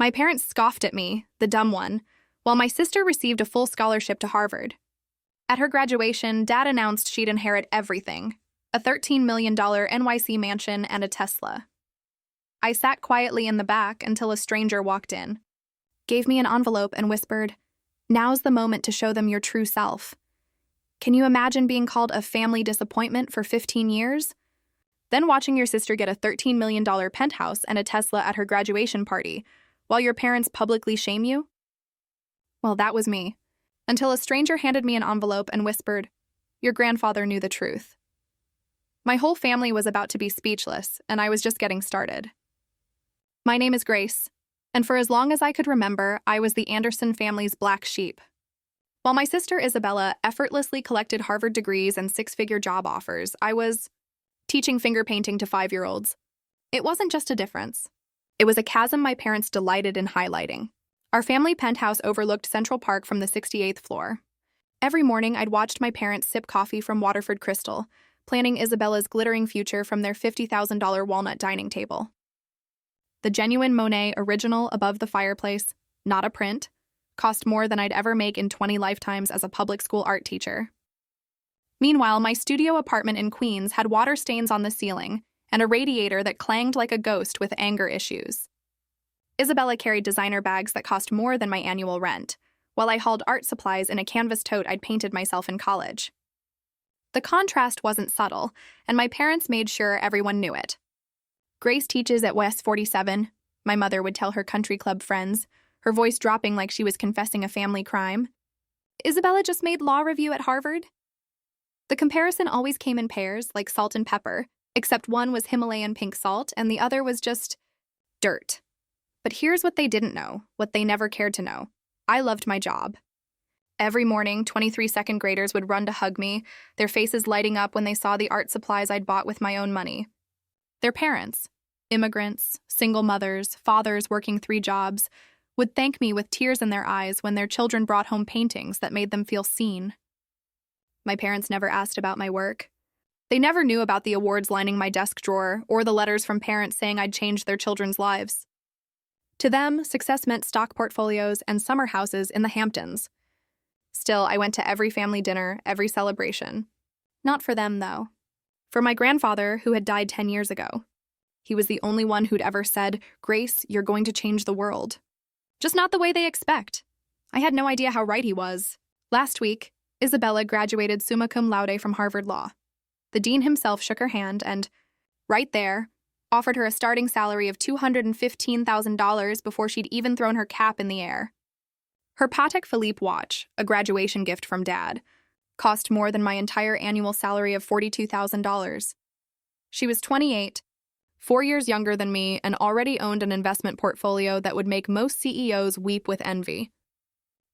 My parents scoffed at me, the dumb one, while my sister received a full scholarship to Harvard. At her graduation, Dad announced she'd inherit everything: a $13 million NYC mansion and a Tesla. I sat quietly in the back until a stranger walked in, gave me an envelope, and whispered, "Now's the moment to show them your true self." Can you imagine being called a family disappointment for 15 years? Then watching your sister get a $13 million penthouse and a Tesla at her graduation party, while your parents publicly shame you? Well, that was me, until a stranger handed me an envelope and whispered, "Your grandfather knew the truth." My whole family was about to be speechless, and I was just getting started. My name is Grace, and for as long as I could remember, I was the Anderson family's black sheep. While my sister Isabella effortlessly collected Harvard degrees and six-figure job offers, I was teaching finger painting to 5-year-olds. It wasn't just a difference. It was a chasm my parents delighted in highlighting. Our family penthouse overlooked Central Park from the 68th floor. Every morning, I'd watched my parents sip coffee from Waterford Crystal, planning Isabella's glittering future from their $50,000 walnut dining table. The genuine Monet original above the fireplace, not a print, cost more than I'd ever make in 20 lifetimes as a public school art teacher. Meanwhile, my studio apartment in Queens had water stains on the ceiling and a radiator that clanged like a ghost with anger issues. Isabella carried designer bags that cost more than my annual rent, while I hauled art supplies in a canvas tote I'd painted myself in college. The contrast wasn't subtle, and my parents made sure everyone knew it. Grace teaches at West 47, my mother would tell her country club friends, her voice dropping like she was confessing a family crime. Isabella just made law review at Harvard? The comparison always came in pairs, like salt and pepper, except one was Himalayan pink salt and the other was just dirt. But here's what they didn't know, what they never cared to know. I loved my job. Every morning, 23 second graders would run to hug me, their faces lighting up when they saw the art supplies I'd bought with my own money. Their parents, immigrants, single mothers, fathers working 3 jobs, would thank me with tears in their eyes when their children brought home paintings that made them feel seen. My parents never asked about my work. They never knew about the awards lining my desk drawer or the letters from parents saying I'd changed their children's lives. To them, success meant stock portfolios and summer houses in the Hamptons. Still, I went to every family dinner, every celebration. Not for them, though. For my grandfather, who had died 10 years ago. He was the only one who'd ever said, "Grace, you're going to change the world." Just not the way they expect. I had no idea how right he was. Last week, Isabella graduated summa cum laude from Harvard Law. The dean himself shook her hand and, right there, offered her a starting salary of $215,000 before she'd even thrown her cap in the air. Her Patek Philippe watch, a graduation gift from Dad, cost more than my entire annual salary of $42,000. She was 28, 4 years younger than me, and already owned an investment portfolio that would make most CEOs weep with envy.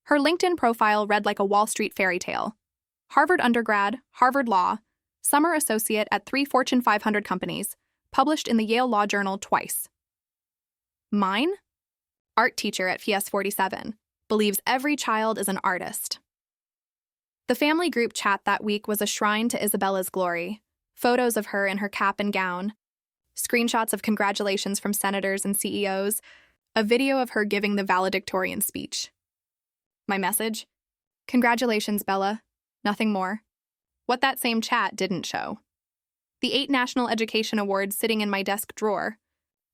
Her LinkedIn profile read like a Wall Street fairy tale. Harvard undergrad, Harvard Law, summer associate at 3 Fortune 500 companies, published in the Yale Law Journal twice. Mine? Art teacher at PS 47, believes every child is an artist. The family group chat that week was a shrine to Isabella's glory. Photos of her in her cap and gown, screenshots of congratulations from senators and CEOs, a video of her giving the valedictorian speech. My message? Congratulations, Bella. Nothing more. What that same chat didn't show. The 8 National Education Awards sitting in my desk drawer.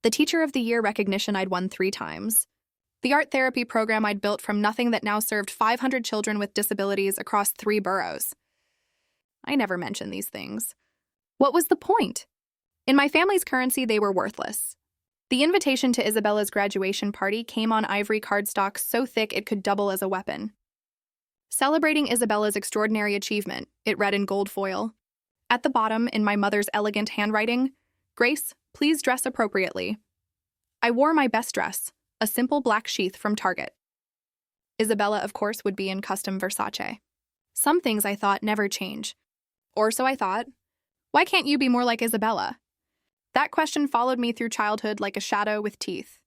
The Teacher of the Year recognition I'd won 3 times. The art therapy program I'd built from nothing that now served 500 children with disabilities across 3 boroughs. I never mentioned these things. What was the point? In my family's currency, they were worthless. The invitation to Isabella's graduation party came on ivory cardstock so thick it could double as a weapon. Celebrating Isabella's extraordinary achievement, it read in gold foil. At the bottom, in my mother's elegant handwriting, "Grace, please dress appropriately." I wore my best dress, a simple black sheath from Target. Isabella, of course, would be in custom Versace. Some things I thought never change. Or so I thought. Why can't you be more like Isabella? That question followed me through childhood like a shadow with teeth.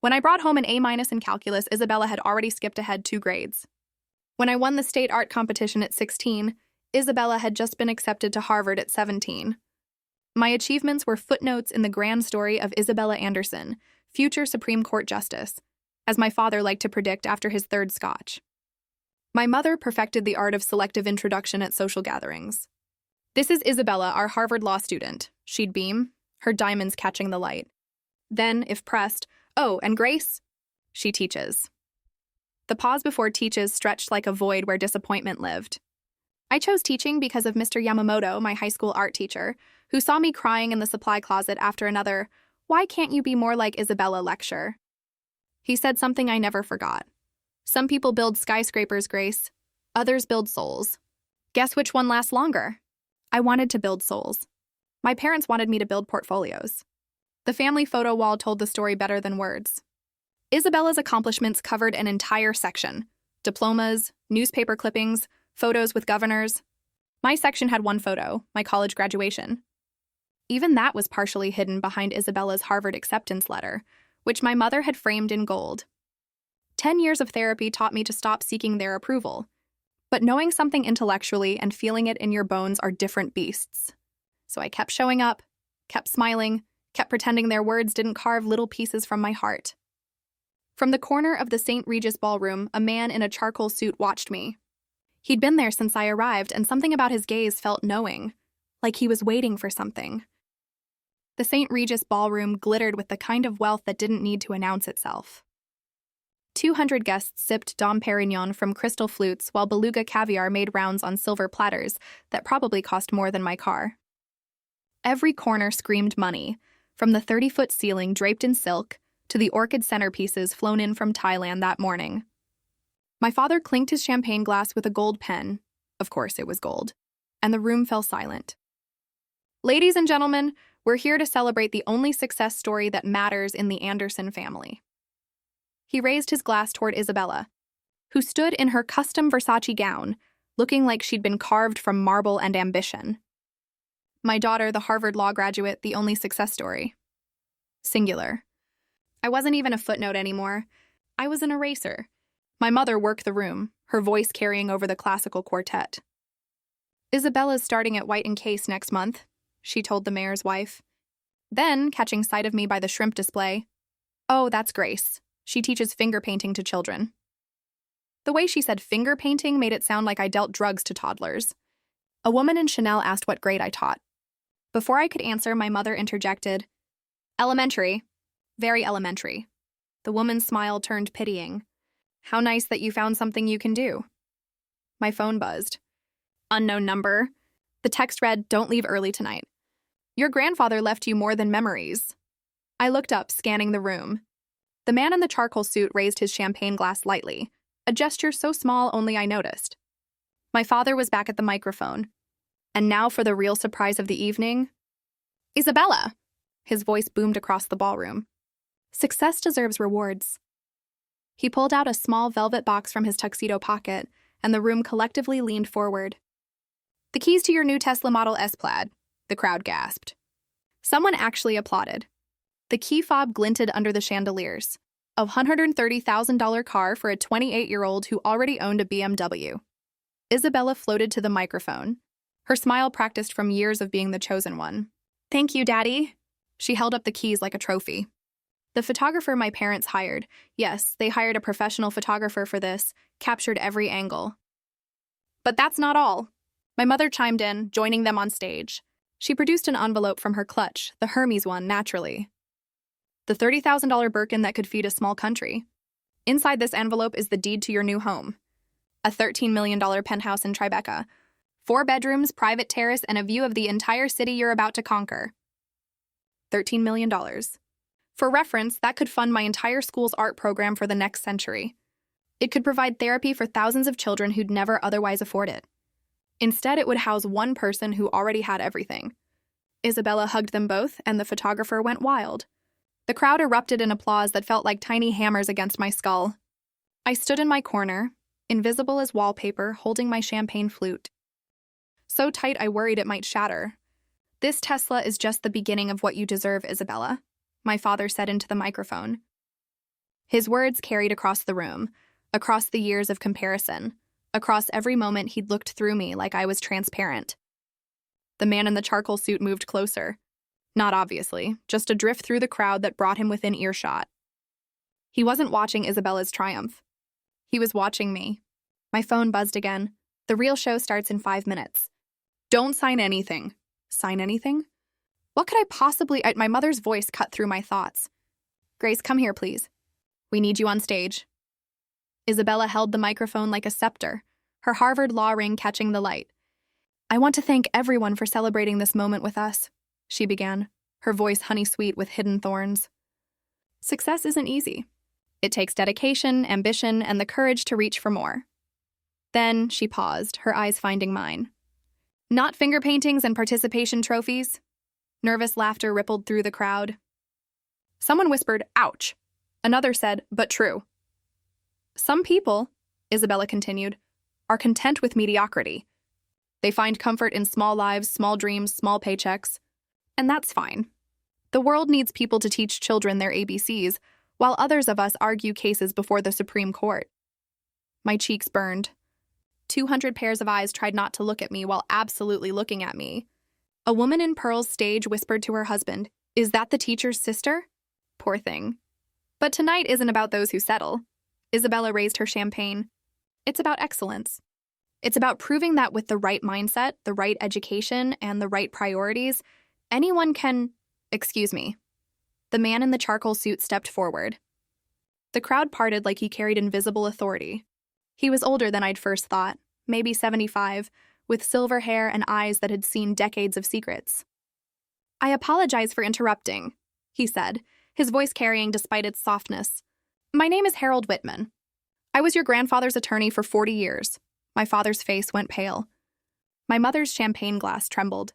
When I brought home an A- in calculus, Isabella had already skipped ahead 2 grades. When I won the state art competition at 16, Isabella had just been accepted to Harvard at 17. My achievements were footnotes in the grand story of Isabella Anderson, future Supreme Court justice, as my father liked to predict after his third scotch. My mother perfected the art of selective introduction at social gatherings. "This is Isabella, our Harvard law student," she'd beam, her diamonds catching the light. Then, if pressed, "Oh, and Grace? She teaches." The pause before teaches stretched like a void where disappointment lived. I chose teaching because of Mr. Yamamoto, my high school art teacher, who saw me crying in the supply closet after another "Why can't you be more like Isabella" lecture. He said something I never forgot. "Some people build skyscrapers, Grace. Others build souls. Guess which one lasts longer?" I wanted to build souls. My parents wanted me to build portfolios. The family photo wall told the story better than words. Isabella's accomplishments covered an entire section: diplomas, newspaper clippings, photos with governors. My section had one photo, my college graduation. Even that was partially hidden behind Isabella's Harvard acceptance letter, which my mother had framed in gold. 10 years of therapy taught me to stop seeking their approval. But knowing something intellectually and feeling it in your bones are different beasts. So I kept showing up, kept smiling, kept pretending their words didn't carve little pieces from my heart. From the corner of the St. Regis ballroom, a man in a charcoal suit watched me. He'd been there since I arrived, and something about his gaze felt knowing, like he was waiting for something. The St. Regis ballroom glittered with the kind of wealth that didn't need to announce itself. 200 guests sipped Dom Perignon from crystal flutes while beluga caviar made rounds on silver platters that probably cost more than my car. Every corner screamed money, from the 30-foot ceiling draped in silk to the orchid centerpieces flown in from Thailand that morning. My father clinked his champagne glass with a gold pen. Of course it was gold. And the room fell silent. "Ladies and gentlemen, we're here to celebrate the only success story that matters in the Anderson family." He raised his glass toward Isabella, who stood in her custom Versace gown, looking like she'd been carved from marble and ambition. My daughter, the Harvard law graduate, the only success story. Singular. I wasn't even a footnote anymore. I was an eraser. My mother worked the room, her voice carrying over the classical quartet. "Isabella's starting at White & Case next month," she told the mayor's wife. Then, catching sight of me by the shrimp display, "Oh, that's Grace. She teaches finger painting to children." The way she said finger painting made it sound like I dealt drugs to toddlers. A woman in Chanel asked what grade I taught. Before I could answer, my mother interjected, "Elementary. Very elementary." The woman's smile turned pitying. "How nice that you found something you can do." My phone buzzed. Unknown number. The text read, "Don't leave early tonight. Your grandfather left you more than memories." I looked up, scanning the room. The man in the charcoal suit raised his champagne glass lightly, a gesture so small only I noticed. My father was back at the microphone. And now for the real surprise of the evening. "Isabella!" His voice boomed across the ballroom. "Success deserves rewards." He pulled out a small velvet box from his tuxedo pocket, and the room collectively leaned forward. "The keys to your new Tesla Model S Plaid," the crowd gasped. Someone actually applauded. The key fob glinted under the chandeliers. A $130,000 car for a 28-year-old who already owned a BMW. Isabella floated to the microphone, her smile practiced from years of being the chosen one. "Thank you, Daddy." She held up the keys like a trophy. The photographer my parents hired, yes, they hired a professional photographer for this, captured every angle. But that's not all. My mother chimed in, joining them on stage. She produced an envelope from her clutch, the Hermes one, naturally. The $30,000 Birkin that could feed a small country. Inside this envelope is the deed to your new home. A $13 million penthouse in Tribeca. 4 bedrooms, private terrace, and a view of the entire city you're about to conquer. $13 million. For reference, that could fund my entire school's art program for the next century. It could provide therapy for thousands of children who'd never otherwise afford it. Instead, it would house one person who already had everything. Isabella hugged them both, and the photographer went wild. The crowd erupted in applause that felt like tiny hammers against my skull. I stood in my corner, invisible as wallpaper, holding my champagne flute. So tight I worried it might shatter. "This Tesla is just the beginning of what you deserve, Isabella," my father said into the microphone. His words carried across the room, across the years of comparison, across every moment he'd looked through me like I was transparent. The man in the charcoal suit moved closer. Not obviously, just a drift through the crowd that brought him within earshot. He wasn't watching Isabella's triumph. He was watching me. My phone buzzed again. The real show starts in 5 minutes. Don't sign anything. Sign anything? What could I possibly— My mother's voice cut through my thoughts. Grace, come here, please. We need you on stage. Isabella held the microphone like a scepter, her Harvard law ring catching the light. I want to thank everyone for celebrating this moment with us, she began, her voice honey-sweet with hidden thorns. Success isn't easy. It takes dedication, ambition, and the courage to reach for more. Then she paused, her eyes finding mine. Not finger paintings and participation trophies. Nervous laughter rippled through the crowd. Someone whispered, ouch. Another said, but true. Some people, Isabella continued, are content with mediocrity. They find comfort in small lives, small dreams, small paychecks. And that's fine. The world needs people to teach children their ABCs, while others of us argue cases before the Supreme Court. My cheeks burned. 200 pairs of eyes tried not to look at me while absolutely looking at me. A woman in Pearl's stage whispered to her husband, "Is that the teacher's sister?" Poor thing. But tonight isn't about those who settle. Isabella raised her champagne. It's about excellence. It's about proving that with the right mindset, the right education, and the right priorities, anyone can— Excuse me. The man in the charcoal suit stepped forward. The crowd parted like he carried invisible authority. He was older than I'd first thought, maybe 75, with silver hair and eyes that had seen decades of secrets. I apologize for interrupting, he said, his voice carrying despite its softness. My name is Harold Whitman. I was your grandfather's attorney for 40 years. My father's face went pale. My mother's champagne glass trembled.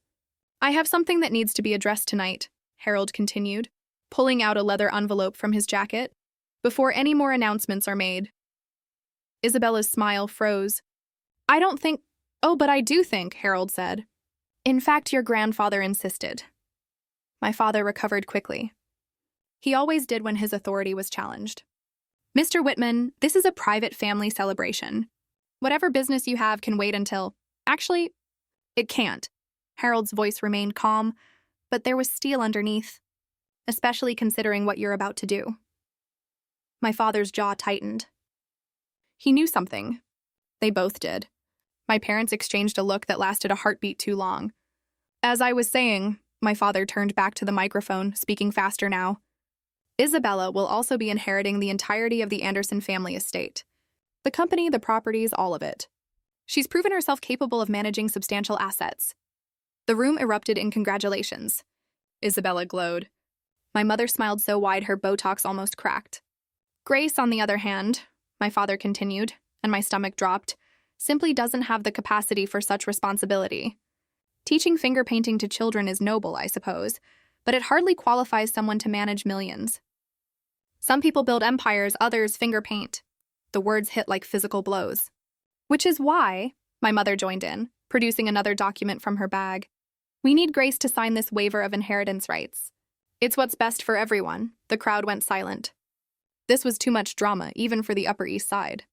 I have something that needs to be addressed tonight, Harold continued, pulling out a leather envelope from his jacket, before any more announcements are made. Isabella's smile froze. I don't think— Oh, but I do think, Harold said. In fact, your grandfather insisted. My father recovered quickly. He always did when his authority was challenged. Mr. Whitman, this is a private family celebration. Whatever business you have can wait until— Actually, it can't. Harold's voice remained calm, but there was steel underneath, especially considering what you're about to do. My father's jaw tightened. He knew something. They both did. My parents exchanged a look that lasted a heartbeat too long. As I was saying, my father turned back to the microphone, speaking faster now. Isabella will also be inheriting the entirety of the Anderson family estate. The company, the properties, all of it. She's proven herself capable of managing substantial assets. The room erupted in congratulations. Isabella glowed. My mother smiled so wide her Botox almost cracked. Grace, on the other hand, my father continued, and my stomach dropped, simply doesn't have the capacity for such responsibility. Teaching finger painting to children is noble, I suppose, but it hardly qualifies someone to manage millions. Some people build empires, others finger paint. The words hit like physical blows. Which is why, my mother joined in, producing another document from her bag. We need Grace to sign this waiver of inheritance rights. It's what's best for everyone. The crowd went silent. This was too much drama, even for the Upper East Side.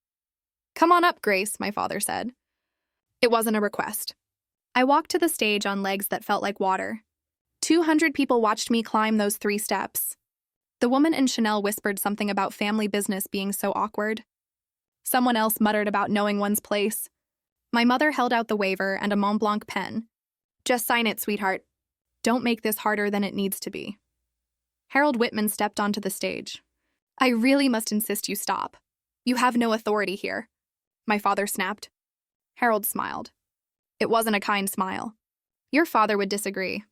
Come on up, Grace, my father said. It wasn't a request. I walked to the stage on legs that felt like water. 200 people watched me climb those 3 steps. The woman in Chanel whispered something about family business being so awkward. Someone else muttered about knowing one's place. My mother held out the waiver and a Mont Blanc pen. Just sign it, sweetheart. Don't make this harder than it needs to be. Harold Whitman stepped onto the stage. I really must insist you stop. You have no authority here. My father snapped. Harold smiled. It wasn't a kind smile. Your father would disagree.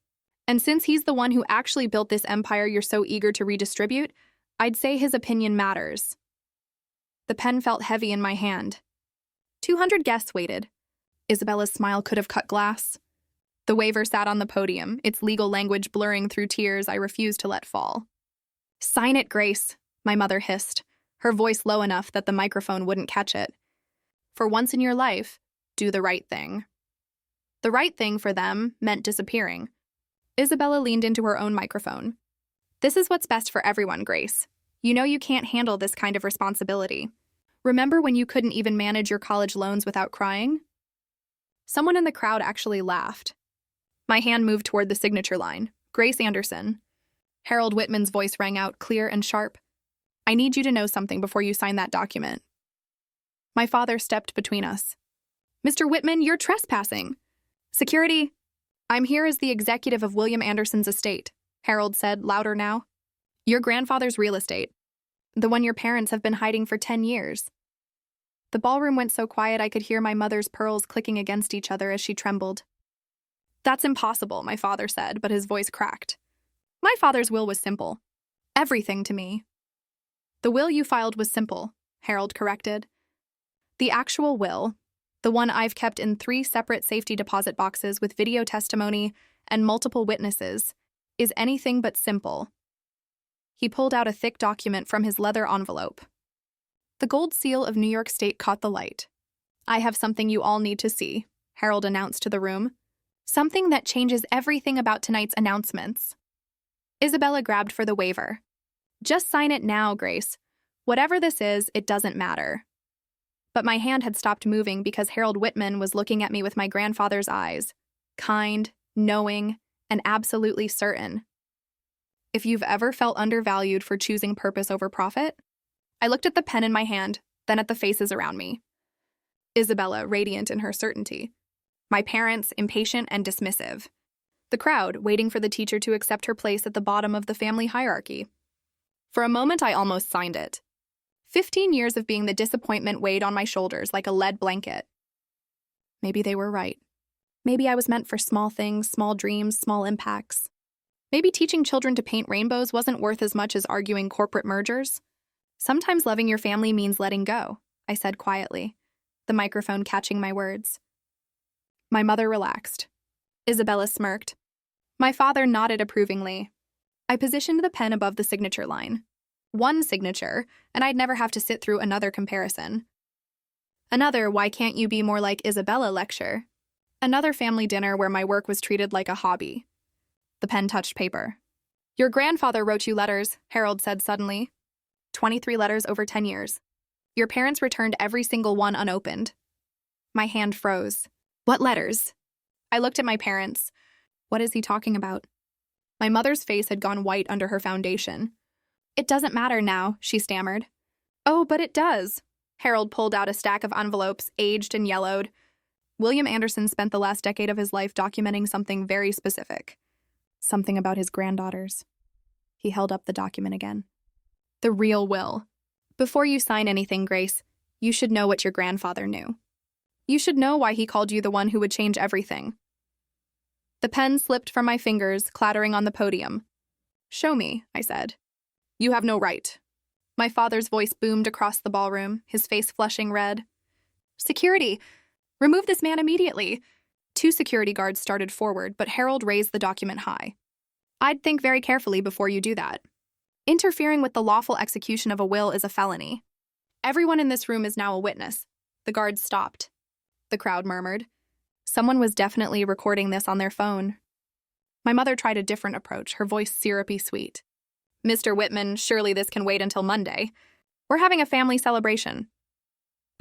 And since he's the one who actually built this empire you're so eager to redistribute, I'd say his opinion matters. The pen felt heavy in my hand. 200 guests waited. Isabella's smile could have cut glass. The waiver sat on the podium, its legal language blurring through tears I refused to let fall. Sign it, Grace, my mother hissed, her voice low enough that the microphone wouldn't catch it. For once in your life, do the right thing. The right thing for them meant disappearing. Isabella leaned into her own microphone. This is what's best for everyone, Grace. You know you can't handle this kind of responsibility. Remember when you couldn't even manage your college loans without crying? Someone in the crowd actually laughed. My hand moved toward the signature line. Grace Anderson. Harold Whitman's voice rang out clear and sharp. I need you to know something before you sign that document. My father stepped between us. Mr. Whitman, you're trespassing. Security. I'm here as the executive of William Anderson's estate, Harold said, louder now. Your grandfather's real estate. The one your parents have been hiding for 10 years. The ballroom went so quiet I could hear my mother's pearls clicking against each other as she trembled. That's impossible, my father said, but his voice cracked. My father's will was simple. Everything to me. The will you filed was simple, Harold corrected. The actual will, the one I've kept in 3 separate safety deposit boxes with video testimony and multiple witnesses, is anything but simple. He pulled out a thick document from his leather envelope. The gold seal of New York State caught the light. I have something you all need to see, Harold announced to the room. Something that changes everything about tonight's announcements. Isabella grabbed for the waiver. Just sign it now, Grace. Whatever this is, it doesn't matter. But my hand had stopped moving because Harold Whitman was looking at me with my grandfather's eyes. Kind, knowing, and absolutely certain. If you've ever felt undervalued for choosing purpose over profit, I looked at the pen in my hand, then at the faces around me. Isabella, radiant in her certainty. My parents, impatient and dismissive. The crowd, waiting for the teacher to accept her place at the bottom of the family hierarchy. For a moment, I almost signed it. 15 years of being the disappointment weighed on my shoulders like a lead blanket. Maybe they were right. Maybe I was meant for small things, small dreams, small impacts. Maybe teaching children to paint rainbows wasn't worth as much as arguing corporate mergers. Sometimes loving your family means letting go, I said quietly, the microphone catching my words. My mother relaxed. Isabella smirked. My father nodded approvingly. I positioned the pen above the signature line. One signature, and I'd never have to sit through another comparison. Another "why can't you be more like Isabella" lecture. Another family dinner where my work was treated like a hobby. The pen touched paper. Your grandfather wrote you letters, Harold said suddenly. 23 letters over 10 years. Your parents returned every single one unopened. My hand froze. What letters? I looked at my parents. What is he talking about? My mother's face had gone white under her foundation. It doesn't matter now, she stammered. Oh, but it does. Harold pulled out a stack of envelopes, aged and yellowed. William Anderson spent the last decade of his life documenting something very specific. Something about his granddaughters. He held up the document again. The real will. Before you sign anything, Grace, you should know what your grandfather knew. You should know why he called you the one who would change everything. The pen slipped from my fingers, clattering on the podium. Show me, I said. You have no right. My father's voice boomed across the ballroom, his face flushing red. Security! Remove this man immediately! 2 security guards started forward, but Harold raised the document high. I'd think very carefully before you do that. Interfering with the lawful execution of a will is a felony. Everyone in this room is now a witness. The guards stopped. The crowd murmured. Someone was definitely recording this on their phone. My mother tried a different approach, her voice syrupy sweet. Mr. Whitman, surely this can wait until Monday. We're having a family celebration.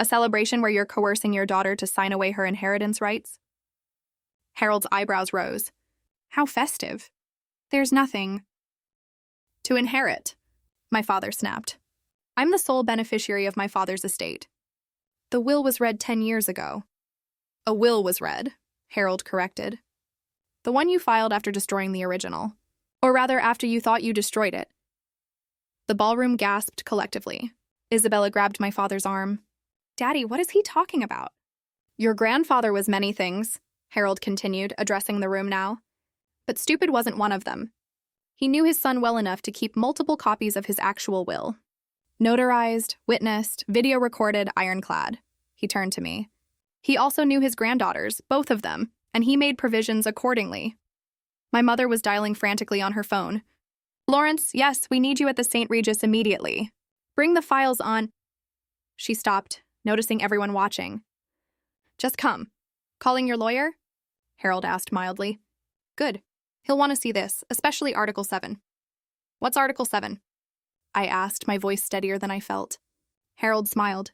A celebration where you're coercing your daughter to sign away her inheritance rights? Harold's eyebrows rose. How festive. There's nothing to inherit, my father snapped. I'm the sole beneficiary of my father's estate. The will was read 10 years ago. A will was read, Harold corrected. The one you filed after destroying the original. Or rather, after you thought you destroyed it. The ballroom gasped collectively. Isabella grabbed my father's arm. Daddy, what is he talking about? Your grandfather was many things, Harold continued, addressing the room now. But stupid wasn't one of them. He knew his son well enough to keep multiple copies of his actual will. Notarized, witnessed, video recorded, ironclad. He turned to me. He also knew his granddaughters, both of them, and he made provisions accordingly. My mother was dialing frantically on her phone. Lawrence, yes, we need you at the St. Regis immediately. Bring the files on. She stopped, noticing everyone watching. Just come. Calling your lawyer? Harold asked mildly. Good. He'll want to see this, especially Article 7. What's Article 7? I asked, my voice steadier than I felt. Harold smiled.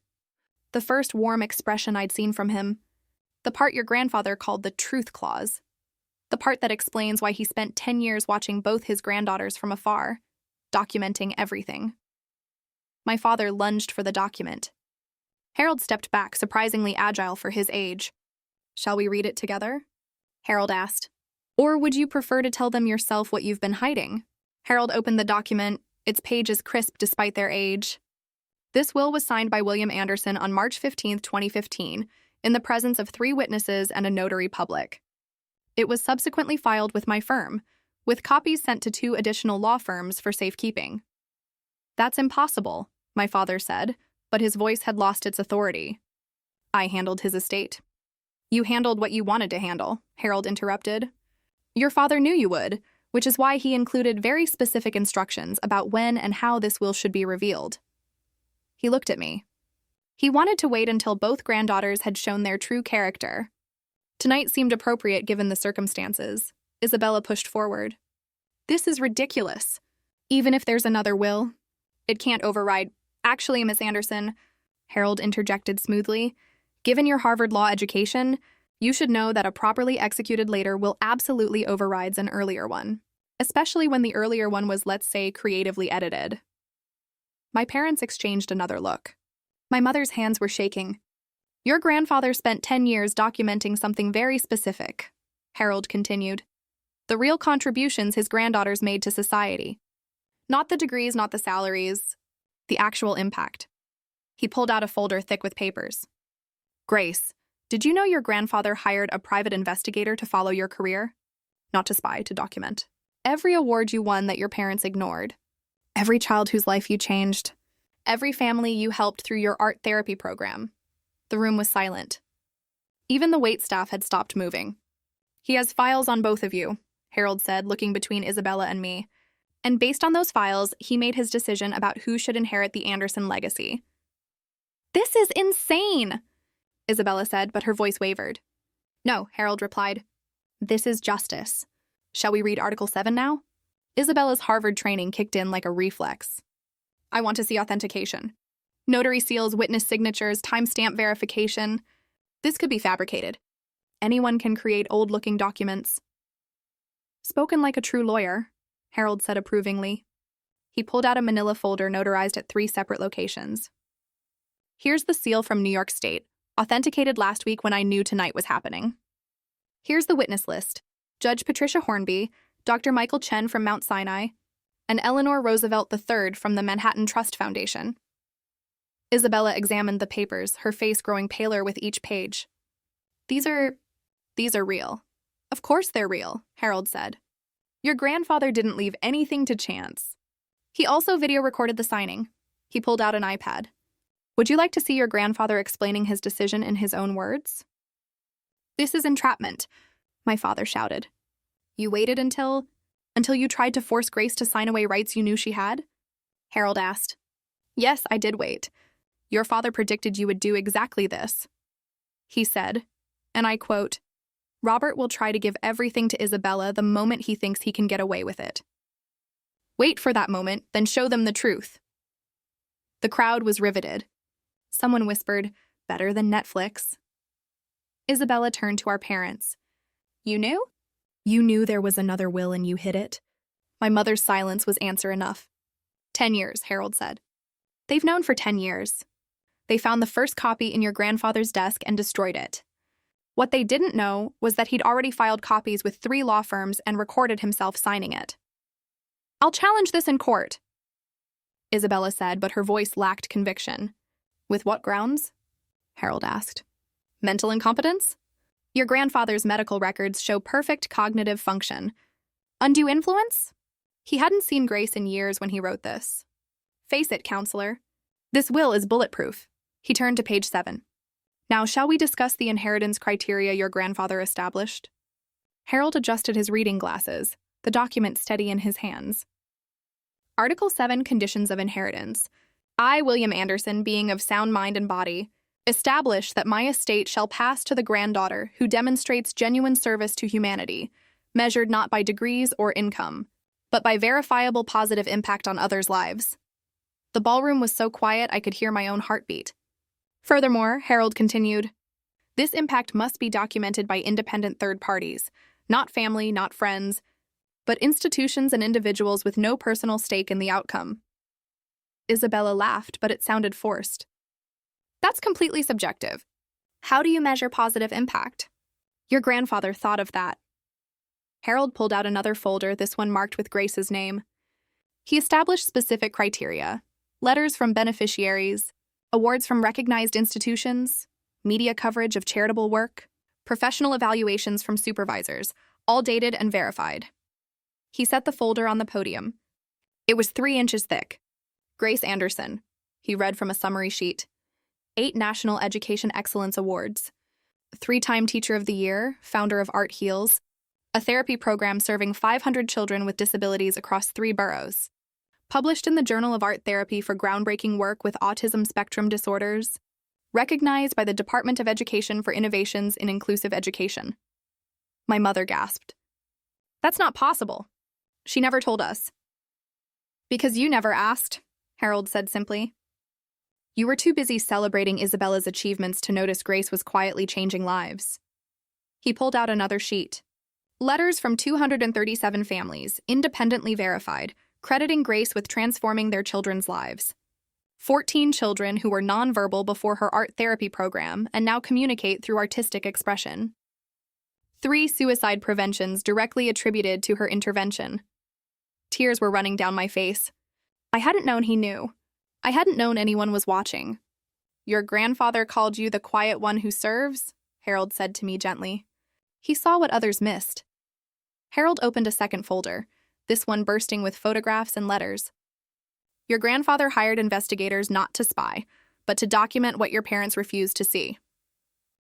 The first warm expression I'd seen from him. The part your grandfather called the truth clause. The part that explains why he spent 10 years watching both his granddaughters from afar, documenting everything. My father lunged for the document. Harold stepped back, surprisingly agile for his age. "Shall we read it together?" Harold asked. "Or would you prefer to tell them yourself what you've been hiding?" Harold opened the document, its pages crisp despite their age. This will was signed by William Anderson on March 15, 2015, in the presence of 3 witnesses and a notary public. It was subsequently filed with my firm, with copies sent to 2 additional law firms for safekeeping. "That's impossible," my father said, but his voice had lost its authority. "I handled his estate." "You handled what you wanted to handle," Harold interrupted. "Your father knew you would, which is why he included very specific instructions about when and how this will should be revealed." He looked at me. He wanted to wait until both granddaughters had shown their true character. Tonight seemed appropriate given the circumstances. Isabella pushed forward. "This is ridiculous. Even if there's another will, it can't override—" "Actually, Miss Anderson," Harold interjected smoothly, "given your Harvard law education, you should know that a properly executed later will absolutely overrides an earlier one, especially when the earlier one was, let's say, creatively edited." My parents exchanged another look. My mother's hands were shaking. "Your grandfather spent 10 years documenting something very specific," Harold continued. "The real contributions his granddaughters made to society. Not the degrees, not the salaries, the actual impact." He pulled out a folder thick with papers. "Grace, did you know your grandfather hired a private investigator to follow your career? Not to spy, to document. Every award you won that your parents ignored. Every child whose life you changed. Every family you helped through your art therapy program." The room was silent. Even the waitstaff had stopped moving. "He has files on both of you," Harold said, looking between Isabella and me. "And based on those files, he made his decision about who should inherit the Anderson legacy." "This is insane," Isabella said, but her voice wavered. "No," Harold replied. "This is justice. Shall we read Article 7 now?" Isabella's Harvard training kicked in like a reflex. "I want to see authentication. Notary seals, witness signatures, timestamp verification. This could be fabricated. Anyone can create old-looking documents." "Spoken like a true lawyer," Harold said approvingly. He pulled out a manila folder notarized at 3 separate locations. "Here's the seal from New York State, authenticated last week when I knew tonight was happening. Here's the witness list: Judge Patricia Hornby, Dr. Michael Chen from Mount Sinai, and Eleanor Roosevelt III from the Manhattan Trust Foundation." Isabella examined the papers, her face growing paler with each page. These are real." "Of course they're real," Harold said. "Your grandfather didn't leave anything to chance. He also video recorded the signing." He pulled out an iPad. "Would you like to see your grandfather explaining his decision in his own words?" "This is entrapment," my father shouted. "You waited until you tried to force Grace to sign away rights you knew she had?" Harold asked. "Yes, I did wait. Your father predicted you would do exactly this. He said, and I quote, 'Robert will try to give everything to Isabella the moment he thinks he can get away with it. Wait for that moment, then show them the truth.'" The crowd was riveted. Someone whispered, "Better than Netflix." Isabella turned to our parents. "You knew?" "You knew there was another will and you hid it?" My mother's silence was answer enough. 10 years, Harold said. "They've known for 10 years. They found the first copy in your grandfather's desk and destroyed it. What they didn't know was that he'd already filed copies with 3 law firms and recorded himself signing it." "I'll challenge this in court," Isabella said, but her voice lacked conviction. "With what grounds?" Harold asked. "Mental incompetence? Your grandfather's medical records show perfect cognitive function. Undue influence? He hadn't seen Grace in years when he wrote this. Face it, counselor. This will is bulletproof." He turned to page 7. "Now, shall we discuss the inheritance criteria your grandfather established?" Harold adjusted his reading glasses, the document steady in his hands. Article 7, Conditions of Inheritance. "I, William Anderson, being of sound mind and body, establish that my estate shall pass to the granddaughter who demonstrates genuine service to humanity, measured not by degrees or income, but by verifiable positive impact on others' lives." The ballroom was so quiet I could hear my own heartbeat. "Furthermore," Harold continued, "this impact must be documented by independent third parties, Not family, not friends, but institutions and individuals with no personal stake in the outcome. Isabella laughed, but it sounded forced. That's completely subjective. How do you measure positive impact? Your grandfather thought of that. Harold pulled out another folder, this one marked with Grace's name. He established specific criteria: letters from beneficiaries, awards from recognized institutions, media coverage of charitable work, professional evaluations from supervisors, all dated and verified. He set the folder on the podium. It was 3 inches thick. Grace Anderson, he read from a summary sheet. 8 National Education Excellence Awards. 3-time Teacher of the Year, founder of Art Heals. A therapy program serving 500 children with disabilities across 3 boroughs. Published in the Journal of Art Therapy for groundbreaking work with autism spectrum disorders. Recognized by the Department of Education for innovations in inclusive education. My mother gasped. That's not possible. She never told us. Because you never asked, Harold said simply. You were too busy celebrating Isabella's achievements to notice Grace was quietly changing lives. He pulled out another sheet. Letters from 237 families, independently verified, crediting Grace with transforming their children's lives. 14 children who were nonverbal before her art therapy program and now communicate through artistic expression. 3 suicide preventions directly attributed to her intervention. Tears were running down my face. I hadn't known he knew. I hadn't known anyone was watching. Your grandfather called you the quiet one who serves, Harold said to me gently. He saw what others missed. Harold opened a second folder, this one bursting with photographs and letters. Your grandfather hired investigators not to spy, but to document what your parents refused to see.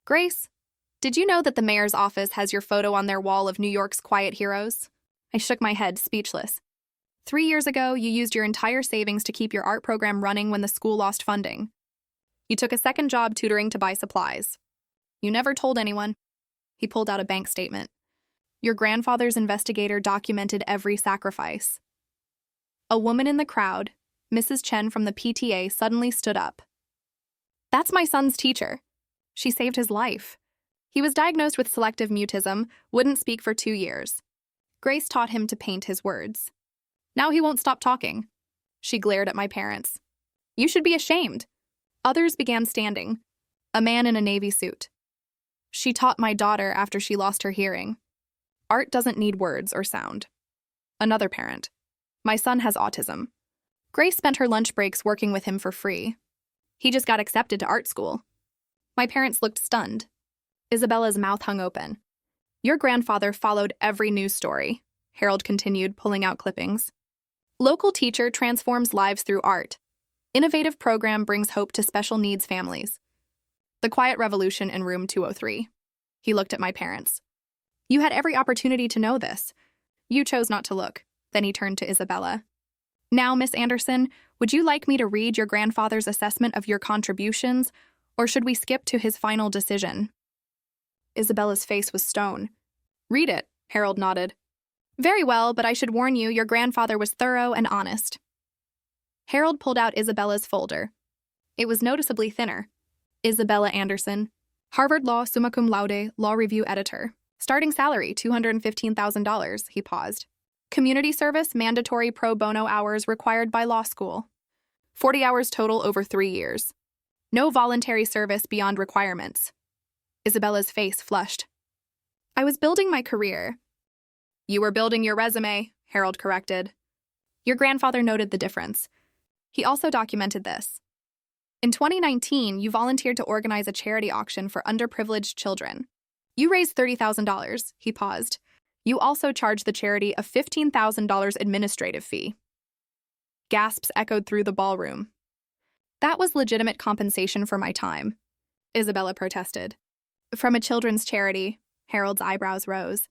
Grace, did you know that the mayor's office has your photo on their wall of New York's quiet heroes? I shook my head, speechless. 3 years ago, you used your entire savings to keep your art program running when the school lost funding. You took a second job tutoring to buy supplies. You never told anyone. He pulled out a bank statement. Your grandfather's investigator documented every sacrifice. A woman in the crowd, Mrs. Chen from the PTA, suddenly stood up. That's my son's teacher. She saved his life. He was diagnosed with selective mutism, wouldn't speak for 2 years. Grace taught him to paint his words. Now he won't stop talking. She glared at my parents. You should be ashamed. Others began standing. A man in a navy suit. She taught my daughter after she lost her hearing. Art doesn't need words or sound. Another parent. My son has autism. Grace spent her lunch breaks working with him for free. He just got accepted to art school. My parents looked stunned. Isabella's mouth hung open. Your grandfather followed every news story, Harold continued, pulling out clippings. Local teacher transforms lives through art. Innovative program brings hope to special needs families. The quiet revolution in room 203. He looked at my parents. You had every opportunity to know this. You chose not to look. Then he turned to Isabella. Now, Miss Anderson, would you like me to read your grandfather's assessment of your contributions, or should we skip to his final decision? Isabella's face was stone. Read it, Harold nodded. Very well, but I should warn you, your grandfather was thorough and honest. Harold pulled out Isabella's folder. It was noticeably thinner. Isabella Anderson, Harvard Law summa cum laude, law review editor. Starting salary, $215,000, he paused. Community service, mandatory pro bono hours required by law school. 40 hours total over 3 years. No voluntary service beyond requirements. Isabella's face flushed. I was building my career. You were building your resume, Harold corrected. Your grandfather noted the difference. He also documented this. In 2019, you volunteered to organize a charity auction for underprivileged children. You raised $30,000, he paused. You also charged the charity a $15,000 administrative fee. Gasps echoed through the ballroom. That was legitimate compensation for my time, Isabella protested. From a children's charity, Harold's eyebrows rose.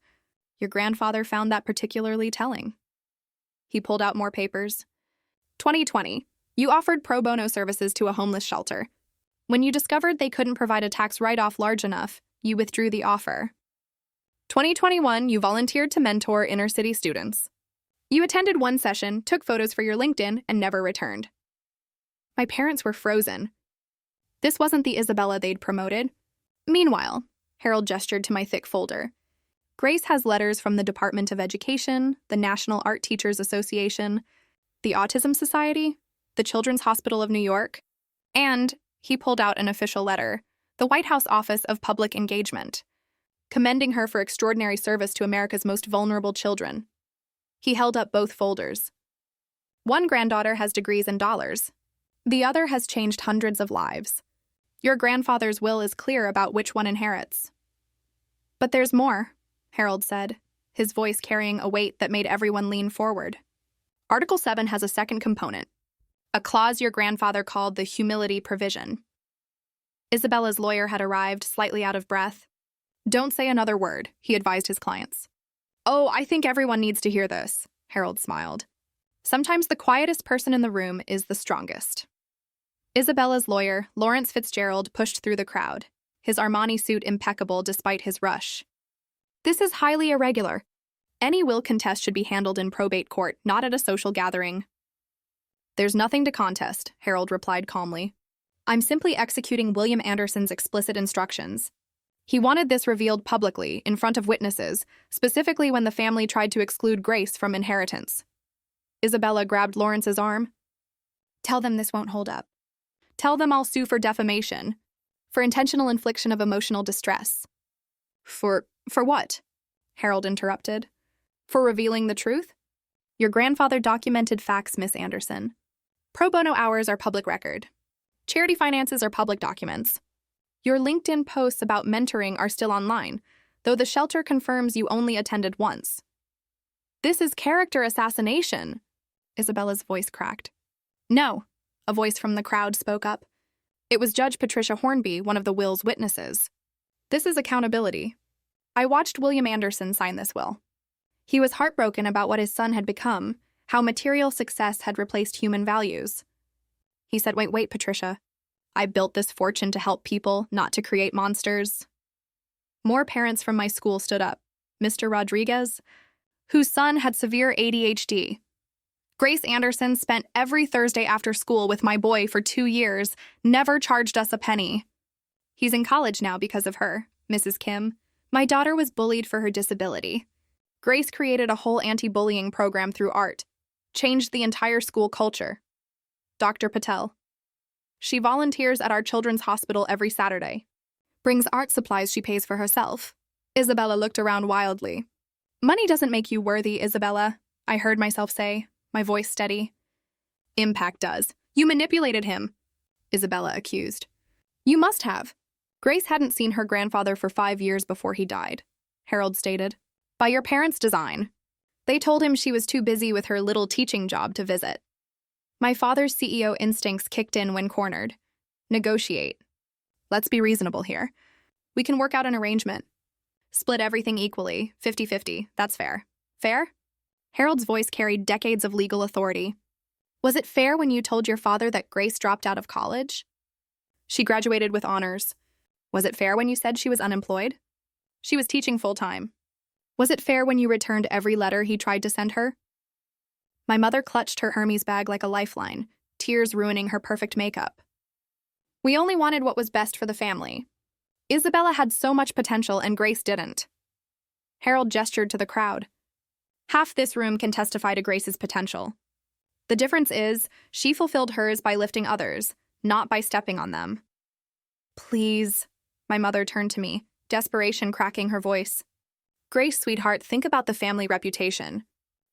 Your grandfather found that particularly telling. He pulled out more papers. 2020, you offered pro bono services to a homeless shelter. When you discovered they couldn't provide a tax write-off large enough, you withdrew the offer. 2021, you volunteered to mentor inner-city students. You attended one session, took photos for your LinkedIn, and never returned. My parents were frozen. This wasn't the Isabella they'd promoted. Meanwhile, Harold gestured to my thick folder. Grace has letters from the Department of Education, the National Art Teachers Association, the Autism Society, the Children's Hospital of New York, and he pulled out an official letter, the White House Office of Public Engagement, commending her for extraordinary service to America's most vulnerable children. He held up both folders. One granddaughter has degrees in dollars. The other has changed hundreds of lives. Your grandfather's will is clear about which one inherits. But there's more, Harold said, his voice carrying a weight that made everyone lean forward. Article 7 has a second component, a clause your grandfather called the humility provision. Isabella's lawyer had arrived, slightly out of breath. Don't say another word, he advised his clients. Oh, I think everyone needs to hear this, Harold smiled. Sometimes the quietest person in the room is the strongest. Isabella's lawyer, Lawrence Fitzgerald, pushed through the crowd, his Armani suit impeccable despite his rush. This is highly irregular. Any will contest should be handled in probate court, not at a social gathering. There's nothing to contest, Harold replied calmly. I'm simply executing William Anderson's explicit instructions. He wanted this revealed publicly, in front of witnesses, specifically when the family tried to exclude Grace from inheritance. Isabella grabbed Lawrence's arm. Tell them this won't hold up. Tell them I'll sue for defamation, for intentional infliction of emotional distress. For what? Harold interrupted. For revealing the truth? Your grandfather documented facts, Miss Anderson. Pro bono hours are public record. Charity finances are public documents. Your LinkedIn posts about mentoring are still online, though the shelter confirms you only attended once. This is character assassination, Isabella's voice cracked. No, a voice from the crowd spoke up. It was Judge Patricia Hornby, one of the will's witnesses. This is accountability. I watched William Anderson sign this will. He was heartbroken about what his son had become, how material success had replaced human values. He said, wait, Patricia. I built this fortune to help people, not to create monsters. More parents from my school stood up. Mr. Rodriguez, whose son had severe ADHD. Grace Anderson spent every Thursday after school with my boy for 2 years, never charged us a penny. He's in college now because of her, Mrs. Kim. My daughter was bullied for her disability. Grace created a whole anti-bullying program through art, changed the entire school culture. Dr. Patel. She volunteers at our children's hospital every Saturday. Brings art supplies she pays for herself. Isabella looked around wildly. Money doesn't make you worthy, Isabella, I heard myself say, my voice steady. Impact does. You manipulated him, Isabella accused. You must have. Grace hadn't seen her grandfather for 5 years before he died, Harold stated. By your parents' design. They told him she was too busy with her little teaching job to visit. My father's CEO instincts kicked in when cornered. Negotiate. Let's be reasonable here. We can work out an arrangement. Split everything equally, 50-50, that's fair. Fair? Harold's voice carried decades of legal authority. Was it fair when you told your father that Grace dropped out of college? She graduated with honors. Was it fair when you said she was unemployed? She was teaching full-time. Was it fair when you returned every letter he tried to send her? My mother clutched her Hermes bag like a lifeline, tears ruining her perfect makeup. We only wanted what was best for the family. Isabella had so much potential and Grace didn't. Harold gestured to the crowd. Half this room can testify to Grace's potential. The difference is, she fulfilled hers by lifting others, not by stepping on them. Please, my mother turned to me, desperation cracking her voice. Grace, sweetheart, think about the family reputation.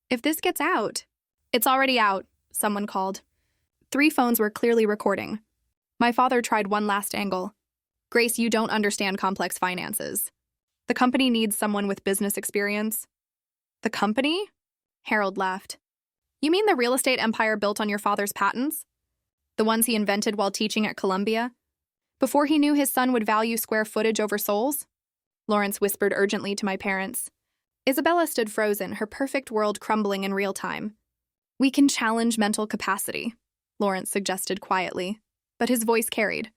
If this gets out... It's already out, someone called. 3 phones were clearly recording. My father tried one last angle. Grace, you don't understand complex finances. The company needs someone with business experience. The company? Harold laughed. You mean the real estate empire built on your father's patents? The ones he invented while teaching at Columbia? Before he knew his son would value square footage over souls? Lawrence whispered urgently to my parents. Isabella stood frozen, her perfect world crumbling in real time. We can challenge mental capacity, Lawrence suggested quietly, but his voice carried.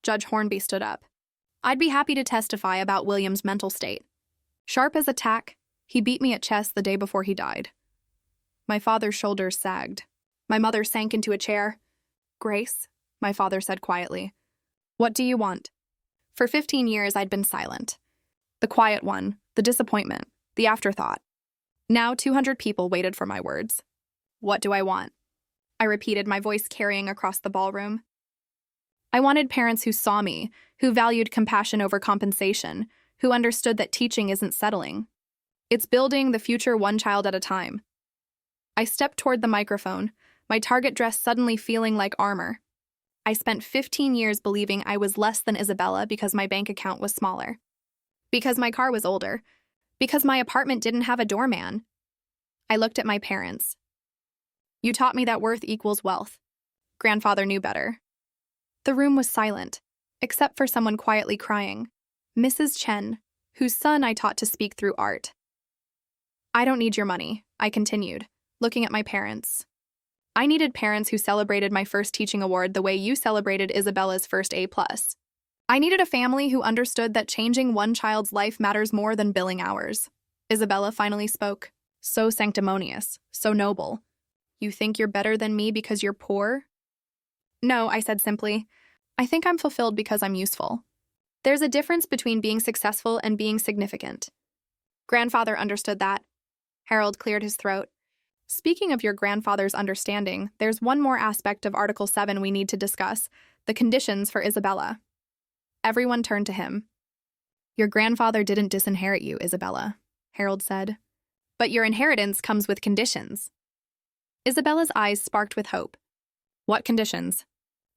Judge Hornby stood up. I'd be happy to testify about William's mental state. Sharp as a tack, he beat me at chess the day before he died. My father's shoulders sagged. My mother sank into a chair. Grace, my father said quietly. What do you want? For 15 years, I'd been silent. The quiet one, the disappointment, the afterthought. Now 200 people waited for my words. What do I want? I repeated, my voice carrying across the ballroom. I wanted parents who saw me, who valued compassion over compensation, who understood that teaching isn't settling. It's building the future one child at a time. I stepped toward the microphone, my target dress suddenly feeling like armor. I spent 15 years believing I was less than Isabella because my bank account was smaller, because my car was older, because my apartment didn't have a doorman. I looked at my parents. You taught me that worth equals wealth. Grandfather knew better. The room was silent, except for someone quietly crying, Mrs. Chen, whose son I taught to speak through art. I don't need your money, I continued, looking at my parents. I needed parents who celebrated my first teaching award the way you celebrated Isabella's first A+. I needed a family who understood that changing one child's life matters more than billing hours. Isabella finally spoke, so sanctimonious, so noble. You think you're better than me because you're poor? No, I said simply. I think I'm fulfilled because I'm useful. There's a difference between being successful and being significant. Grandfather understood that. Harold cleared his throat. Speaking of your grandfather's understanding, there's one more aspect of Article 7 we need to discuss, the conditions for Isabella. Everyone turned to him. Your grandfather didn't disinherit you, Isabella, Harold said. But your inheritance comes with conditions. Isabella's eyes sparked with hope. What conditions?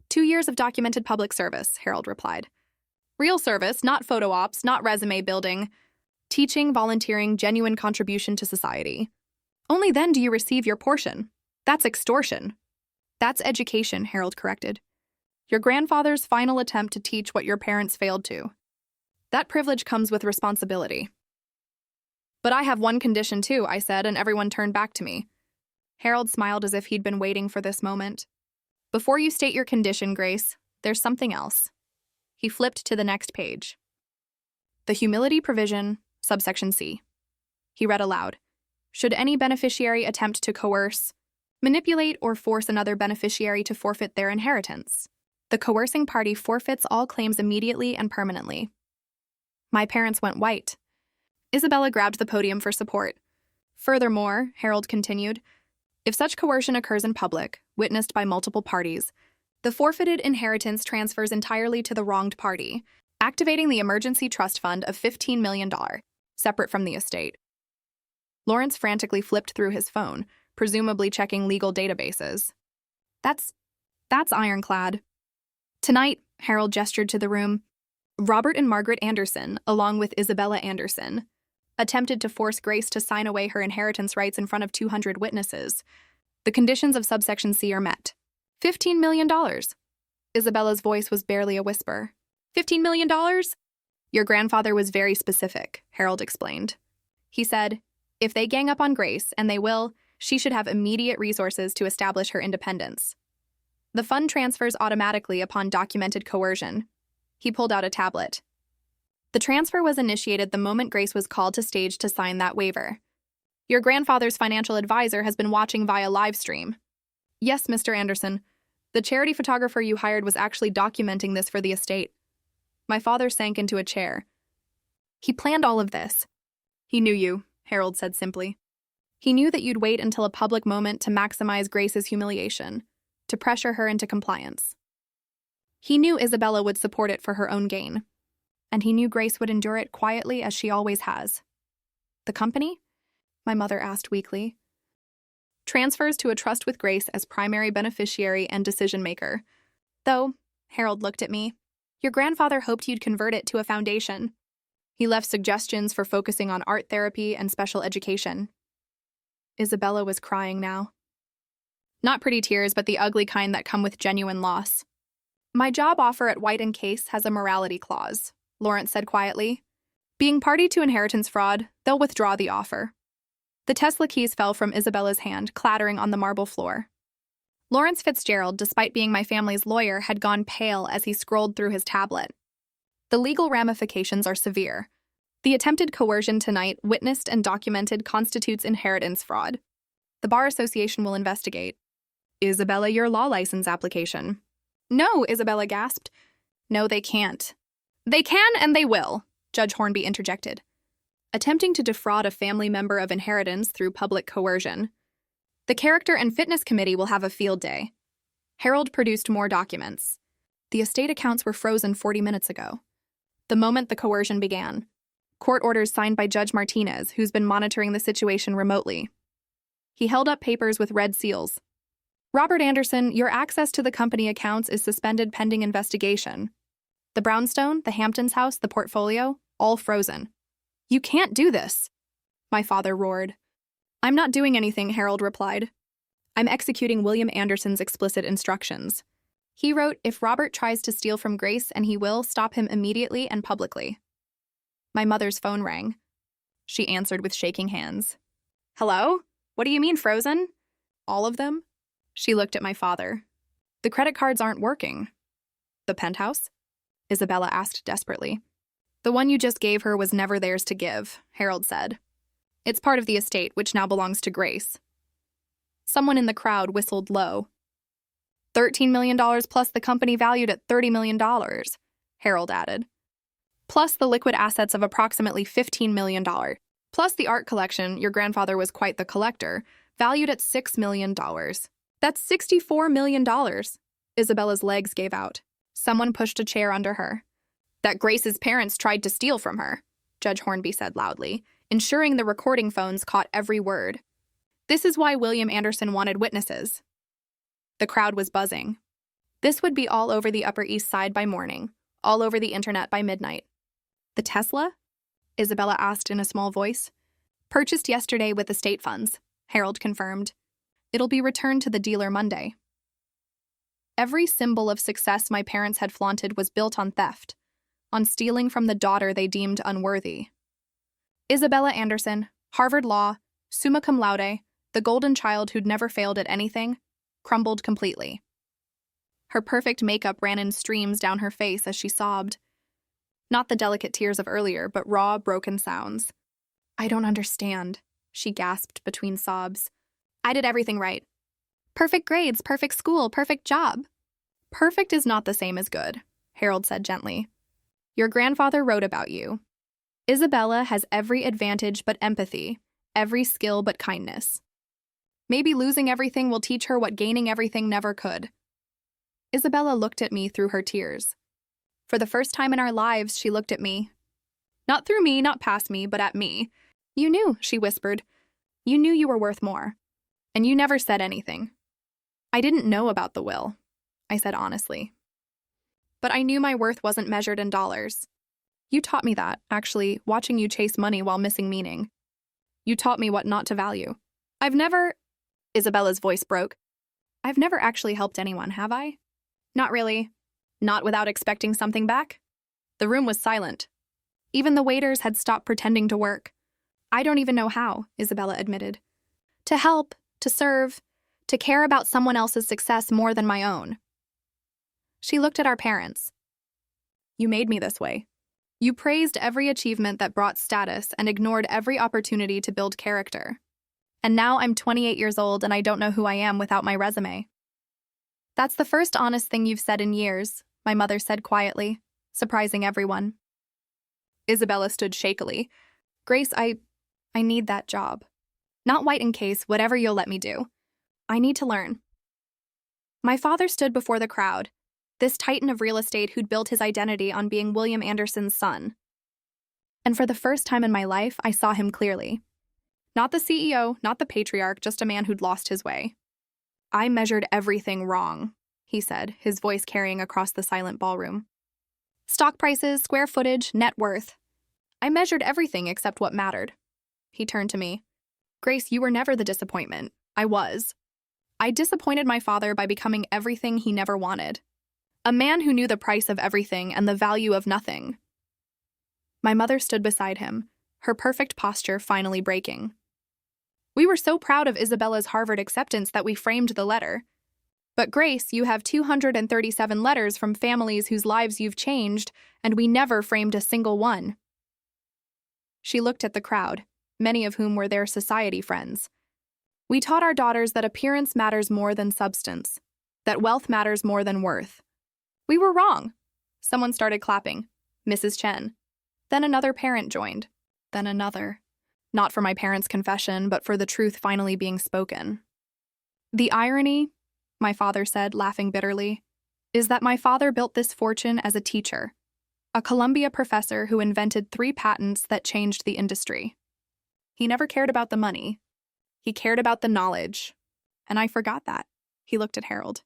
2 years of documented public service, Harold replied. Real service, not photo ops, not resume building. Teaching, volunteering, genuine contribution to society. Only then do you receive your portion. That's extortion. That's education, Harold corrected. Your grandfather's final attempt to teach what your parents failed to. That privilege comes with responsibility. But I have one condition too, I said, and everyone turned back to me. Harold smiled as if he'd been waiting for this moment. Before you state your condition, Grace, there's something else. He flipped to the next page. The humility provision, subsection C. He read aloud. Should any beneficiary attempt to coerce, manipulate, or force another beneficiary to forfeit their inheritance, the coercing party forfeits all claims immediately and permanently. My parents went white. Isabella grabbed the podium for support. Furthermore, Harold continued, if such coercion occurs in public, witnessed by multiple parties, the forfeited inheritance transfers entirely to the wronged party, activating the emergency trust fund of $15 million, separate from the estate. Lawrence frantically flipped through his phone, presumably checking legal databases. That's ironclad. Tonight, Harold gestured to the room, Robert and Margaret Anderson, along with Isabella Anderson, attempted to force Grace to sign away her inheritance rights in front of 200 witnesses. The conditions of subsection C are met. $15 million. Isabella's voice was barely a whisper. $15 million? Your grandfather was very specific, Harold explained. He said, if they gang up on Grace, and they will, she should have immediate resources to establish her independence. The fund transfers automatically upon documented coercion. He pulled out a tablet. The transfer was initiated the moment Grace was called to stage to sign that waiver. Your grandfather's financial advisor has been watching via live stream. Yes, Mr. Anderson. The charity photographer you hired was actually documenting this for the estate. My father sank into a chair. He planned all of this. He knew you, Harold said simply. He knew that you'd wait until a public moment to maximize Grace's humiliation, to pressure her into compliance. He knew Isabella would support it for her own gain. And he knew Grace would endure it quietly as she always has. The company? My mother asked weakly. Transfers to a trust with Grace as primary beneficiary and decision-maker. Though, Harold looked at me, your grandfather hoped you'd convert it to a foundation. He left suggestions for focusing on art therapy and special education. Isabella was crying now. Not pretty tears, but the ugly kind that come with genuine loss. My job offer at White & Case has a morality clause, Lawrence said quietly. Being party to inheritance fraud, they'll withdraw the offer. The Tesla keys fell from Isabella's hand, clattering on the marble floor. Lawrence Fitzgerald, despite being my family's lawyer, had gone pale as he scrolled through his tablet. The legal ramifications are severe. The attempted coercion tonight, witnessed and documented, constitutes inheritance fraud. The Bar Association will investigate. Isabella, your law license application. No, Isabella gasped. No, they can't. They can and they will, Judge Hornby interjected. attempting to defraud a family member of inheritance through public coercion. The Character and Fitness Committee will have a field day. Harold produced more documents. The estate accounts were frozen 40 minutes ago, the moment the coercion began. Court orders signed by Judge Martinez, who's been monitoring the situation remotely. He held up papers with red seals. Robert Anderson, your access to the company accounts is suspended pending investigation. The brownstone, the Hamptons house, the portfolio, all frozen. You can't do this, my father roared. I'm not doing anything, Harold replied. I'm executing William Anderson's explicit instructions. He wrote, if Robert tries to steal from Grace, and he will, stop him immediately and publicly. My mother's phone rang. She answered with shaking hands. Hello? What do you mean frozen? All of them? She looked at my father. The credit cards aren't working. The penthouse? Isabella asked desperately. The one you just gave her was never theirs to give, Harold said. It's part of the estate, which now belongs to Grace. Someone in the crowd whistled low. $13 million plus the company valued at $30 million, Harold added. Plus the liquid assets of approximately $15 million. Plus the art collection, your grandfather was quite the collector, valued at $6 million. That's $64 million. Isabella's legs gave out. Someone pushed a chair under her. That Grace's parents tried to steal from her, Judge Hornby said loudly, ensuring the recording phones caught every word. This is why William Anderson wanted witnesses. The crowd was buzzing. This would be all over the Upper East Side by morning, all over the internet by midnight. The Tesla? Isabella asked in a small voice. Purchased yesterday with estate funds, Harold confirmed. It'll be returned to the dealer Monday. Every symbol of success my parents had flaunted was built on theft, on stealing from the daughter they deemed unworthy. Isabella Anderson, Harvard Law, summa cum laude, the golden child who'd never failed at anything, crumbled completely. Her perfect makeup ran in streams down her face as she sobbed. Not the delicate tears of earlier, but raw, broken sounds. I don't understand, she gasped between sobs. I did everything right. Perfect grades, perfect school, perfect job. Perfect is not the same as good, Harold said gently. Your grandfather wrote about you. Isabella has every advantage but empathy, every skill but kindness. Maybe losing everything will teach her what gaining everything never could. Isabella looked at me through her tears. For the first time in our lives, she looked at me. Not through me, not past me, but at me. You knew, she whispered. You knew you were worth more. And you never said anything. I didn't know about the will, I said honestly. But I knew my worth wasn't measured in dollars. You taught me that, actually, watching you chase money while missing meaning. You taught me what not to value. I've never... Isabella's voice broke. I've never actually helped anyone, have I? Not really. Not without expecting something back? The room was silent. Even the waiters had stopped pretending to work. I don't even know how, Isabella admitted. To help, to serve, to care about someone else's success more than my own. She looked at our parents. You made me this way. You praised every achievement that brought status and ignored every opportunity to build character. And now I'm 28 years old and I don't know who I am without my resume. That's the first honest thing you've said in years, my mother said quietly, surprising everyone. Isabella stood shakily. Grace, I need that job. Not white in case, whatever you'll let me do. I need to learn. My father stood before the crowd, this titan of real estate who'd built his identity on being William Anderson's son. And for the first time in my life, I saw him clearly. Not the CEO, not the patriarch, just a man who'd lost his way. I measured everything wrong, he said, his voice carrying across the silent ballroom. Stock prices, square footage, net worth. I measured everything except what mattered. He turned to me. Grace, you were never the disappointment. I was. I disappointed my father by becoming everything he never wanted. A man who knew the price of everything and the value of nothing. My mother stood beside him, her perfect posture finally breaking. We were so proud of Isabella's Harvard acceptance that we framed the letter. But Grace, you have 237 letters from families whose lives you've changed, and we never framed a single one. She looked at the crowd, many of whom were their society friends. We taught our daughters that appearance matters more than substance, that wealth matters more than worth. We were wrong. Someone started clapping. Mrs. Chen. Then another parent joined. then another. Not for my parents' confession, but for the truth finally being spoken. The irony, my father said, laughing bitterly, is that my father built this fortune as a teacher, a Columbia professor who invented 3 patents that changed the industry. He never cared about the money. He cared about the knowledge. And I forgot that. He looked at Harold.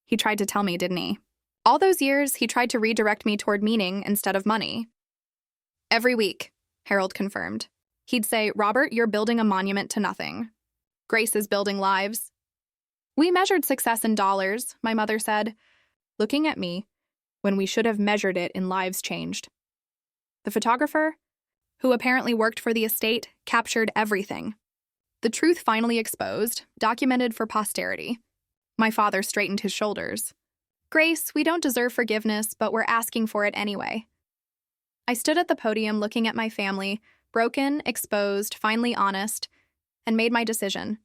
He tried to tell me, didn't he? All those years, he tried to redirect me toward meaning instead of money. Every week, Harold confirmed. He'd say, Robert, you're building a monument to nothing. Grace is building lives. We measured success in dollars, my mother said, looking at me, when we should have measured it in lives changed. The photographer, who apparently worked for the estate, captured everything. The truth finally exposed, documented for posterity. My father straightened his shoulders. Grace, we don't deserve forgiveness, but we're asking for it anyway. I stood at the podium looking at my family, broken, exposed, finally honest, and made my decision.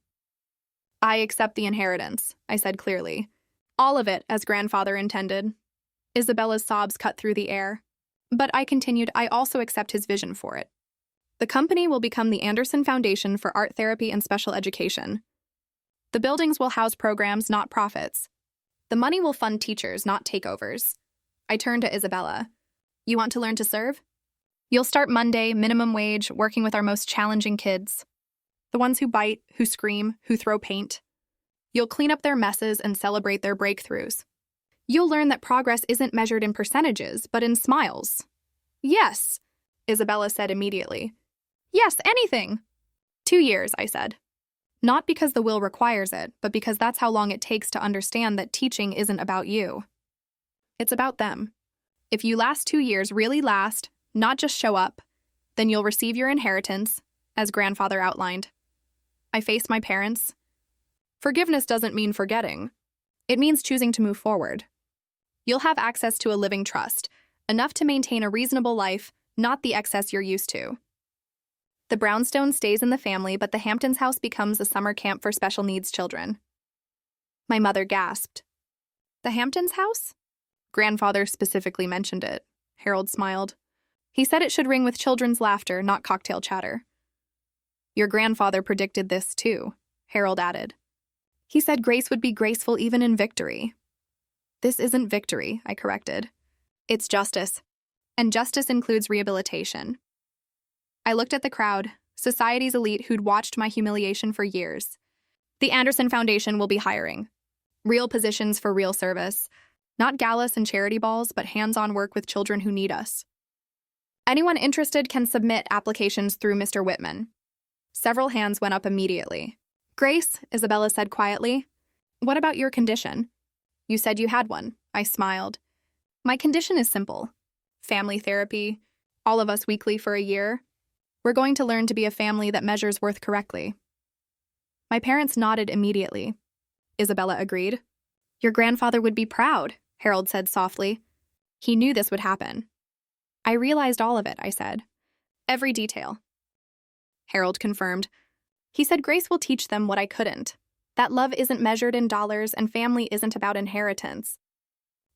I accept the inheritance, I said clearly. All of it, as grandfather intended. Isabella's sobs cut through the air. But I continued, I also accept his vision for it. The company will become the Anderson Foundation for Art Therapy and Special Education. The buildings will house programs, not profits. The money will fund teachers, not takeovers. I turned to Isabella. You want to learn to serve? You'll start Monday, minimum wage, working with our most challenging kids. The ones who bite, who scream, who throw paint. You'll clean up their messes and celebrate their breakthroughs. You'll learn that progress isn't measured in percentages, but in smiles. Yes, Isabella said immediately. Yes, anything. 2 years, I said. Not because the will requires it, but because that's how long it takes to understand that teaching isn't about you. It's about them. If you last 2 years, really last, not just show up, then you'll receive your inheritance, as grandfather outlined. I faced my parents. Forgiveness doesn't mean forgetting. It means choosing to move forward. You'll have access to a living trust, enough to maintain a reasonable life, not the excess you're used to. The brownstone stays in the family, but the Hamptons house becomes a summer camp for special needs children. My mother gasped. The Hamptons house? Grandfather specifically mentioned it. Harold smiled. He said it should ring with children's laughter, not cocktail chatter. Your grandfather predicted this too, Harold added. He said grace would be graceful even in victory. This isn't victory, I corrected. It's justice. And justice includes rehabilitation. I looked at the crowd, society's elite who'd watched my humiliation for years. The Anderson Foundation will be hiring. Real positions for real service. Not galas and charity balls, but hands-on work with children who need us. Anyone interested can submit applications through Mr. Whitman. Several hands went up immediately. Grace, Isabella said quietly, what about your condition? You said you had one. I smiled. My condition is simple. Family therapy, all of us weekly for a year. We're going to learn to be a family that measures worth correctly. My parents nodded immediately. Isabella agreed. Your grandfather would be proud, Harold said softly. He knew this would happen. I realized all of it, I said. Every detail. Harold confirmed. He said Grace will teach them what I couldn't. That love isn't measured in dollars and family isn't about inheritance.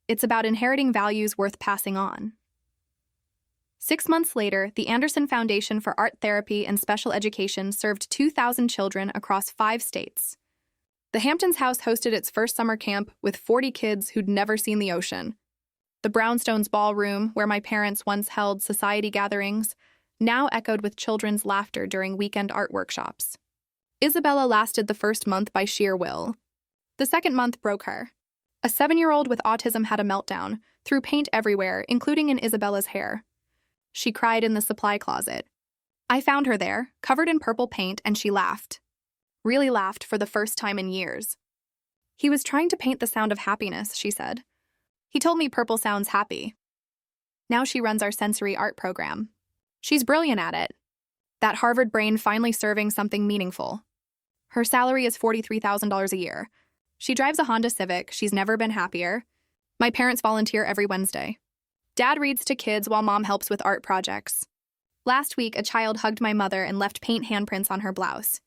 It's about inheriting values worth passing on. 6 months later, the Anderson Foundation for Art Therapy and Special Education served 2,000 children across 5 states. The Hamptons house hosted its first summer camp with 40 kids who'd never seen the ocean. The Brownstones ballroom, where my parents once held society gatherings, now echoed with children's laughter during weekend art workshops. Isabella lasted the first month by sheer will. The second month broke her. A 7-year-old with autism had a meltdown, threw paint everywhere, including in Isabella's hair. She cried in the supply closet. I found her there, covered in purple paint, and she laughed. Really laughed for the first time in years. He was trying to paint the sound of happiness, she said. He told me purple sounds happy. Now she runs our sensory art program. She's brilliant at it. That Harvard brain finally serving something meaningful. Her salary is $43,000 a year. She drives a Honda Civic. She's never been happier. My parents volunteer every Wednesday. Dad reads to kids while Mom helps with art projects. Last week, a child hugged my mother and left paint handprints on her blouse.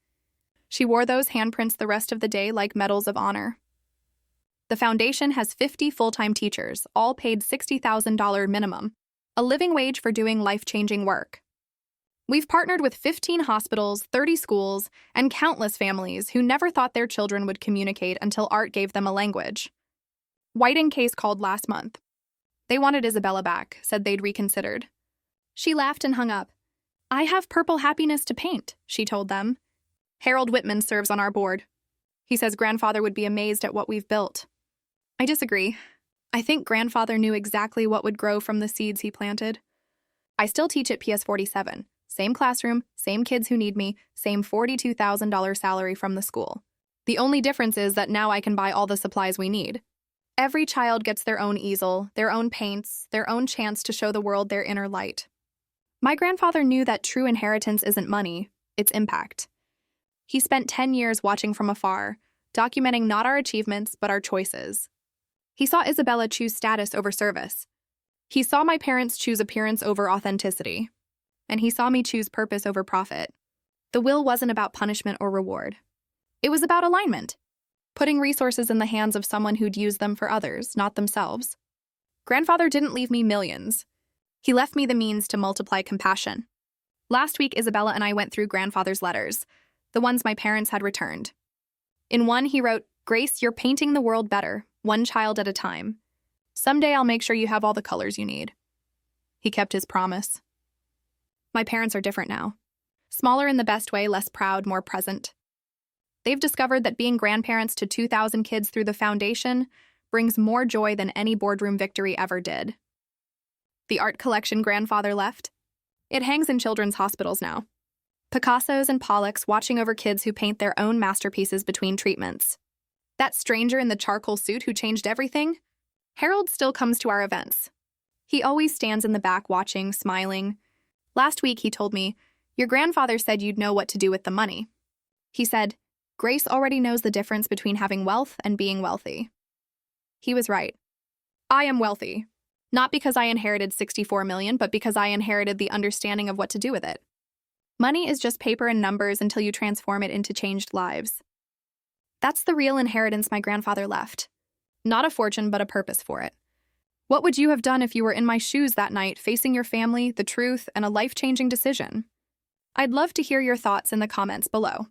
She wore those handprints the rest of the day like medals of honor. The foundation has 50 full-time teachers, all paid $60,000 minimum, a living wage for doing life-changing work. We've partnered with 15 hospitals, 30 schools, and countless families who never thought their children would communicate until art gave them a language. Whiting case called last month. They wanted Isabella back, said they'd reconsidered. She laughed and hung up. I have purple happiness to paint, she told them. Harold Whitman serves on our board. He says grandfather would be amazed at what we've built. I disagree. I think grandfather knew exactly what would grow from the seeds he planted. I still teach at PS 47. Same classroom, same kids who need me, same $42,000 salary from the school. The only difference is that now I can buy all the supplies we need. Every child gets their own easel, their own paints, their own chance to show the world their inner light. My grandfather knew that true inheritance isn't money, it's impact. He spent 10 years watching from afar, documenting not our achievements, but our choices. He saw Isabella choose status over service. He saw my parents choose appearance over authenticity. And he saw me choose purpose over profit. The will wasn't about punishment or reward. It was about alignment, putting resources in the hands of someone who'd use them for others, not themselves. Grandfather didn't leave me millions. He left me the means to multiply compassion. Last week, Isabella and I went through grandfather's letters, the ones my parents had returned. In one, he wrote, Grace, you're painting the world better, one child at a time. Someday I'll make sure you have all the colors you need. He kept his promise. My parents are different now. Smaller in the best way, less proud, more present. They've discovered that being grandparents to 2,000 kids through the foundation brings more joy than any boardroom victory ever did. The art collection grandfather left? It hangs in children's hospitals now. Picassos and Pollocks watching over kids who paint their own masterpieces between treatments. That stranger in the charcoal suit who changed everything? Harold still comes to our events. He always stands in the back watching, smiling. Last week he told me, your grandfather said you'd know what to do with the money. He said, Grace already knows the difference between having wealth and being wealthy. He was right. I am wealthy. Not because I inherited $64 million, but because I inherited the understanding of what to do with it. Money is just paper and numbers until you transform it into changed lives. That's the real inheritance my grandfather left. Not a fortune, but a purpose for it. What would you have done if you were in my shoes that night, facing your family, the truth, and a life-changing decision? I'd love to hear your thoughts in the comments below.